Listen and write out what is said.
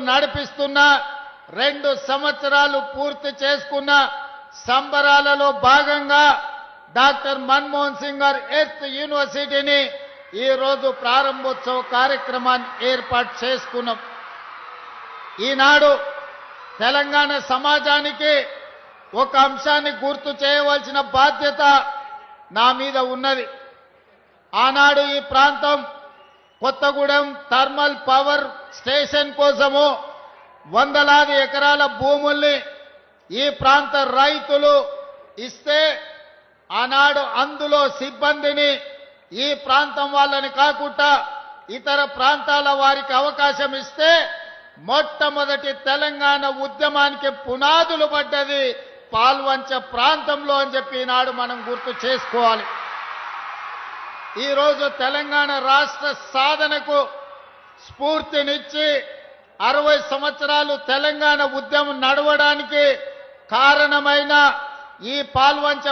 నడిపిస్తున్న 2 సంవత్సరాలు పూర్తి చేసుకున్న సంబరాలలో భాగంగా డాక్టర్ మన్మోహన్ సింగ్ గారు ఎర్త్ యూనివర్సిటీని ఈ రోజు ప్రారంభోత్సవ కార్యక్రమాన్ని ఏర్పాటు చేసుకున్నాం. ఈనాడు తెలంగాణ సమాజానికి ఒక అంశాన్ని గుర్తు చేయవలసిన బాధ్యత నా మీద ఉన్నది. ఆనాడు ఈ ప్రాంతం కొత్తగూడెం థర్మల్ పవర్ స్టేషన్ కోసము వందలాది ఎకరాల భూముల్ని ఈ ప్రాంత రైతులు ఇస్తే ఆనాడు అందులో సిబ్బందిని ఈ ప్రాంతం వాళ్ళని కాకుండా ఇతర ప్రాంతాల వారికి అవకాశం ఇస్తే మొట్టమొదటి తెలంగాణ ఉద్యమానికి పునాదులు పడ్డది పాల్వంచ ప్రాంతంలో అని చెప్పి ఈనాడు మనం గుర్తు చేసుకోవాలి. ఈరోజు తెలంగాణ రాష్ట్ర సాధనకు స్ఫూర్తినిచ్చి 60 సంవత్సరాలు తెలంగాణ ఉద్యమం నడవడానికి కారణమైన ఈ పాల్వంచ